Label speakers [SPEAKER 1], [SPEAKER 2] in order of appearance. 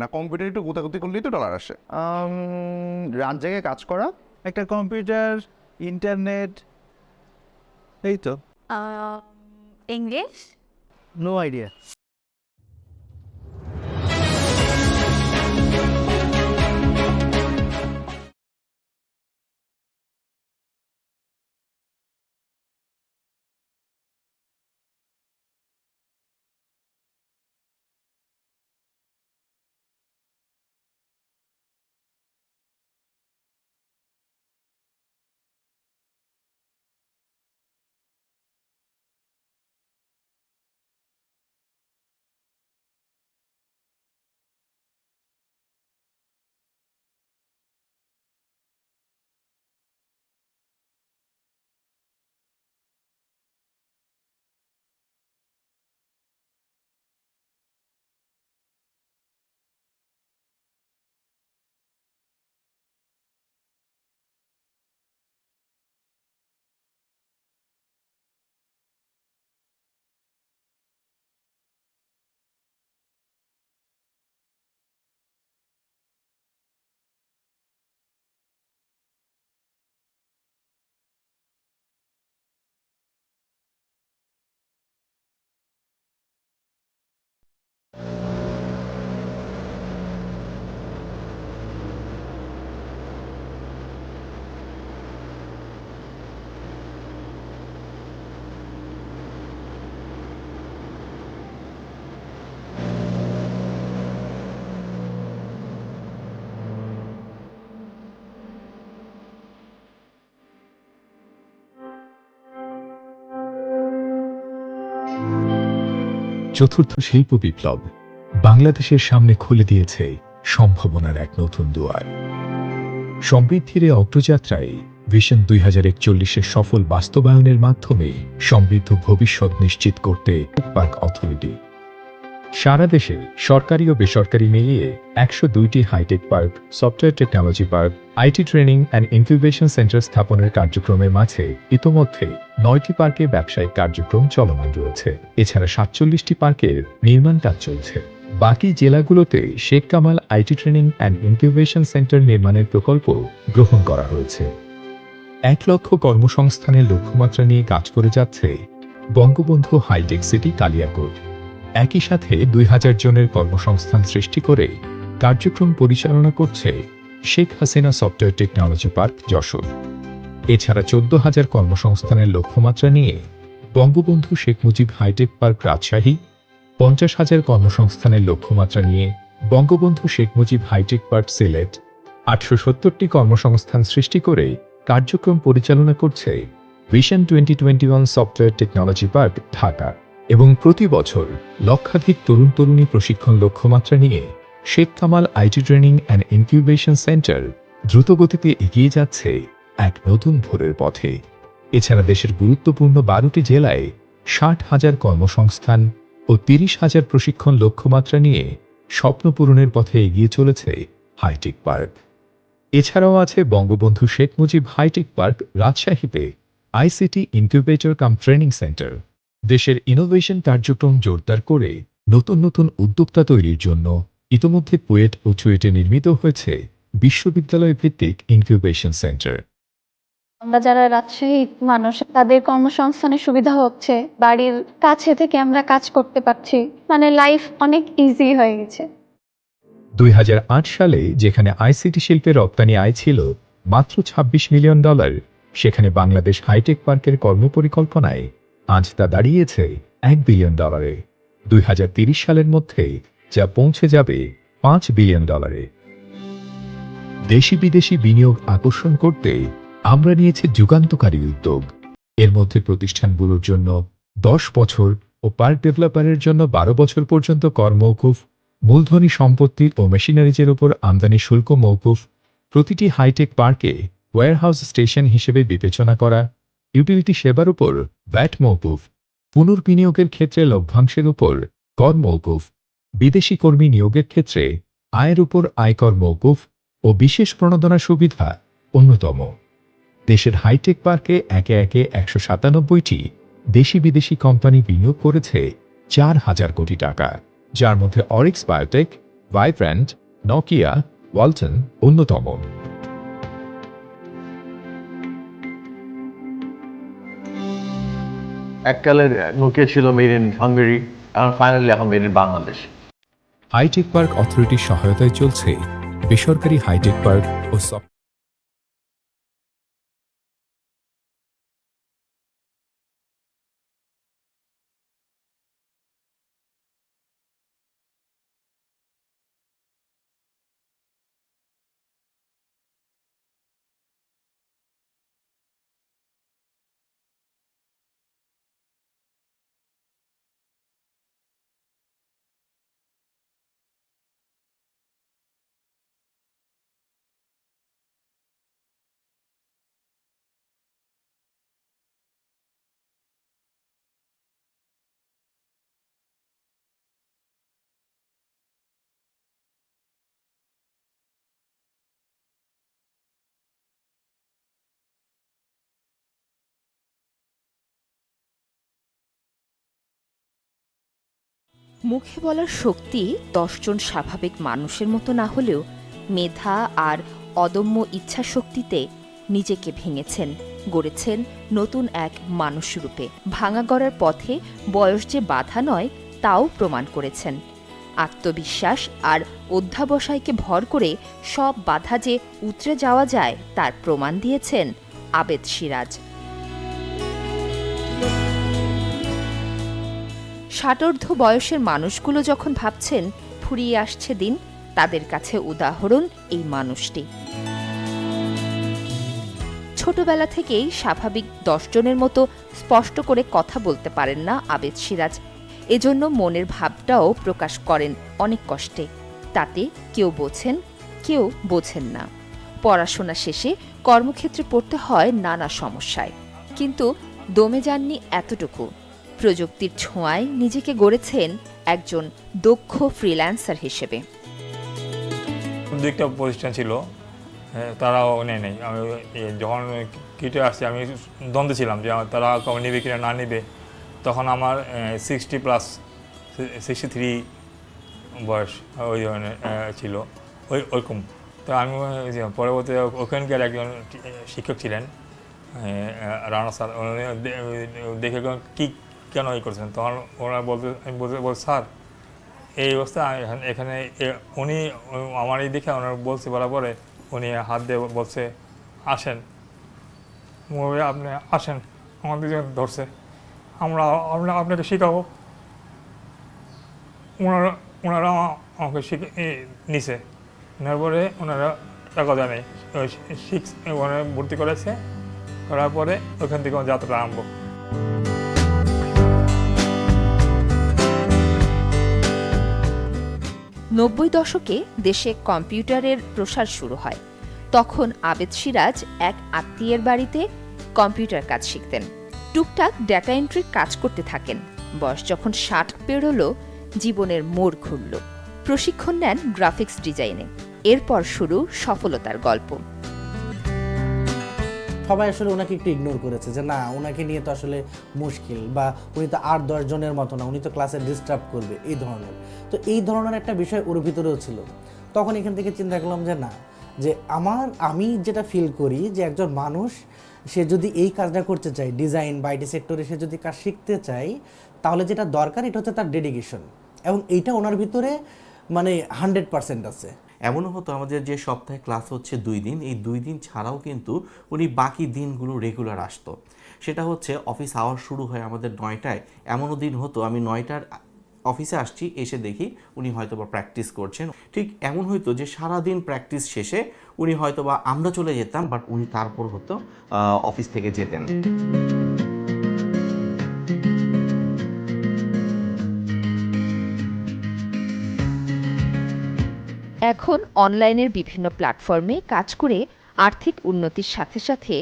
[SPEAKER 1] না কম্পিউটার একটু গোতাগুতি করলেই তো ডলার আসে।
[SPEAKER 2] রাত জেগে কাজ করা,
[SPEAKER 3] একটা কম্পিউটার, ইন্টারনেট, এই তো।
[SPEAKER 4] ইংলিশ।
[SPEAKER 3] No idea.
[SPEAKER 5] চতুর্থ শিল্প বিপ্লব বাংলাদেশের সামনে খুলে দিয়েছে সম্ভাবনার এক নতুন দুয়ার। সমৃদ্ধির এই অগ্রযাত্রায় ভিশন 2041-এর সফল বাস্তবায়নের মাধ্যমে সমৃদ্ধ ভবিষ্যৎ নিশ্চিত করতে পার্ক অথরিটি সারা দেশে সরকারি ও বেসরকারি মিলিয়ে 102টি hi tech park, software technology park, IT training and incubation centre স্থাপনের কার্যক্রমের মাঝে ইতোমধ্যে 9টি পার্কে ব্যবসায়িক কার্যক্রম চলমান রয়েছে। এছাড়া 47টি পার্কের নির্মাণ কাজ চলছে। বাকি জেলাগুলোতে Sheikh Kamal IT training and incubation centre নির্মাণের প্রকল্প গ্রহণ করা হয়েছে। 1 লক্ষ কর্মসংস্থানের লক্ষ্যমাত্রা নিয়ে কাজ করে যাচ্ছে বঙ্গবন্ধু হাইটেক সিটি কালিয়াকৈর। একই সাথে 2000 জনের কর্মসংস্থান সৃষ্টি করে কার্যক্রম পরিচালনা করছে Sheikh Hasina software technology park Jessore. এছাড়া 14,000 কর্মসংস্থানের লক্ষ্যমাত্রা নিয়ে বঙ্গবন্ধু শেখ মুজিব হাইটেক পার্ক রাজশাহী, 50,000 কর্মসংস্থানের লক্ষ্যমাত্রা নিয়ে বঙ্গবন্ধু শেখ মুজিব হাইটেক পার্ক সিলেট, 870টি কর্মসংস্থান সৃষ্টি করে কার্যক্রম পরিচালনা করছে vision 2021 software technology park Dhaka. এবং প্রতি বছর লক্ষাধিক তরুণ তরুণী প্রশিক্ষণ লক্ষ্যমাত্রা নিয়ে Sheikh Kamal IT training and incubation centre দ্রুতগতিতে এগিয়ে যাচ্ছে এক নতুন ভোরের পথে। এছাড়া দেশের গুরুত্বপূর্ণ 12টি জেলায় 60,000 কর্মসংস্থান ও 30,000 প্রশিক্ষণ লক্ষ্যমাত্রা নিয়ে স্বপ্ন পূরণের পথে এগিয়ে চলেছে হাইটেক পার্ক। এছাড়াও আছে বঙ্গবন্ধু শেখ মুজিব হাইটেক পার্ক রাজশাহীতে ICT incubator cum training centre. দেশের ইনোভেশন কার্যক্রম জোরদার করে নতুন নতুন উদ্যোক্তা তৈরির জন্য ইতোমধ্যে কুয়েট ও চুয়েটে নির্মিত হয়েছে বিশ্ববিদ্যালয় ভিত্তিক ইনকিউবেশন সেন্টার।
[SPEAKER 4] আমরা যারা রাজশাহী মানুষ তাদের কর্মসংস্থানের সুবিধা হচ্ছে, বাড়ির কাছে থেকে আমরা কাজ করতে পারছি, মানে লাইফ অনেক ইজি হয়ে গেছে।
[SPEAKER 5] 2008 সালে যেখানে আইসিটি শিল্পের রপ্তানি আয় ছিল মাত্র $26 মিলিয়ন, সেখানে বাংলাদেশ হাইটেক পার্কের কর্মপরিকল্পনায় আজ তা দাঁড়িয়েছে $1 বিলিয়ন। 2030 সালের মধ্যে যা পৌঁছে যাবে $5 বিলিয়ন। দেশি বিদেশি বিনিয়োগ আকর্ষণ করতে আমরা নিয়েছি যুগান্তকারী উদ্যোগ। এর মধ্যে প্রতিষ্ঠানগুলোর জন্য 10 বছর ও পার্ক ডেভেলপারের জন্য 12 বছর পর্যন্ত কর মওকুফ, মূলধনী সম্পত্তি ও মেশিনারিজের উপর আমদানি শুল্ক মওকুফ, প্রতিটি হাইটেক পার্কে ওয়্যারহাউস স্টেশন হিসেবে বিবেচনা করা, ইউটিলিটি সেবার উপর ভ্যাট মওকুফ, পুনর্বিনিয়োগের ক্ষেত্রে লভ্যাংশের উপর কর মওকুফ, বিদেশি কর্মী নিয়োগের ক্ষেত্রে আয়ের উপর আয়কর মওকুফ ও বিশেষ প্রণোদনা সুবিধা অন্যতম। দেশের হাইটেক পার্কে একে একে 197টি দেশি বিদেশি কোম্পানি বিনিয়োগ করেছে 4,000 কোটি টাকা, যার মধ্যে Orix biotech, vibrant, Nokia, Walton অন্যতম।
[SPEAKER 6] এককালে নোকিয়া ছিল মেড ইন হাঙ্গেরি, আর ফাইনালি এখন made in Bangladesh.
[SPEAKER 5] Hi tech park অথরিটির সহায়তায় চলছে বেসরকারি হাইটেক পার্ক ও
[SPEAKER 7] মুখে বলার শক্তি 10 জন স্বাভাবিক মানুষের মতো না হলেও মেধা আর অদম্য ইচ্ছা শক্তিতে নিজেকে ভেঙেছেন, গড়েছেন নতুন এক মানুষ রূপে। ভাঙা গড়ার পথে বয়স যে বাধা নয় তাও প্রমাণ করেছেন। আত্মবিশ্বাস আর অধ্যাবসায়কে ভর করে সব বাধা যে উতরে যাওয়া যায় তার প্রমাণ দিয়েছেন আবেদ সিরাজ। ষাটোর্ধ্ব বয়সের মানুষগুলো যখন ভাবছেন ফুরিয়ে আসছে দিন, তাদের কাছে উদাহরণ এই মানুষটি। ছোটবেলা থেকেই স্বাভাবিক 10 জনের মতো স্পষ্ট করে কথা বলতে পারেন না আবেদ সিরাজ। এজন্য মনের ভাবটাও প্রকাশ করেন অনেক কষ্টে। তাতে কেউ বোঝেন, কেউ বোঝেন না। পড়াশোনা শেষে কর্মক্ষেত্রে পড়তে হয় নানা সমস্যায়, কিন্তু দমে যাননি এতটুকু। প্রযুক্তির ছোঁয়ায় নিজেকে গড়েছেন একজন দক্ষ ফ্রিল্যান্সার হিসেবে।
[SPEAKER 8] দুইটা প্রতিষ্ঠান ছিল, তারাও নেয় নাই। আমি যখন কিটে আসছি আমি দ্বন্দ্বে ছিলাম যে তারা নেবে কিনা না নেবে। তখন আমার 63 বয়স ওই ধরনের ছিল, ওইরকম। তো আমি পরবর্তীতে ওখানকার একজন শিক্ষক ছিলেন রানা স্যার, দেখে কি কেন করছেন, তখন ওনারা বলতে স্যার এই অবস্থায় এখানে উনি আমার এই দেখে ওনারা বলছে, বলার পরে উনি হাত দিয়ে বলছে আসেন, আপনি আসেন, আমাদের ধরছে, আমরা আপনাকে শেখাবো। ওনারা আমাকে নিছে, নেওয়ার পরে ওনারা টাকা দেয় নাই, ওখানে ভর্তি করেছে, করার পরে ওখান থেকে আমার যাত্রা আরম্ভ।
[SPEAKER 7] নব্বই দশকে দেশে কম্পিউটারের প্রসার শুরু হয়। তখন আবেদ সিরাজ এক আত্মীয়ের বাড়িতে কম্পিউটার কাজ শিখতেন। টুকটাক ডেটা এন্ট্রির কাজ করতে থাকেন। বয়স যখন 60 পেরোল, জীবনের মোড় ঘুরল। প্রশিক্ষণ নেন গ্রাফিক্স ডিজাইনে। এরপর শুরু সফলতার গল্প।
[SPEAKER 9] সবাই আসলে ওনাকে একটু ইগনোর করেছে যে না, ওনাকে নিয়ে তো আসলে মুশকিল, বা উনি তো 8-10 জনের মতো না, উনি তো ক্লাসে ডিস্টার্ব করবে, এই ধরনের। তো এই ধরনের একটা বিষয় ওর ভিতরেও ছিল। তখন এখান থেকে চিন্তা করলাম যে না, যে আমি যেটা ফিল করি যে একজন মানুষ সে যদি এই কাজটা করতে চায়, ডিজাইন বা আইটি সেক্টরে সে যদি কাজ শিখতে চায়, তাহলে যেটা দরকার এটা হচ্ছে তার ডেডিকেশন, এবং এইটা ওনার ভিতরে মানে 100% আছে।
[SPEAKER 10] এমনও হতো আমাদের যে সপ্তাহে ক্লাস হচ্ছে 2 দিন, এই 2 দিন ছাড়াও কিন্তু উনি বাকি দিনগুলো রেগুলার আসতো। সেটা হচ্ছে অফিস আওয়ার শুরু হয় আমাদের 9টায়, এমনও দিন হতো আমি 9টার অফিসে আসছি, এসে দেখি উনি হয়তো বা প্র্যাকটিস করছেন। ঠিক এমন হয়তো যে সারাদিন প্র্যাকটিস শেষে উনি হয়তো বা আমরা চলে যেতাম, বাট উনি তারপর হতো অফিস থেকে যেতেন।
[SPEAKER 7] এখন অনলাইনের বিভিন্ন প্ল্যাটফর্মে কাজ করে আর্থিক উন্নতির সাথে সাথে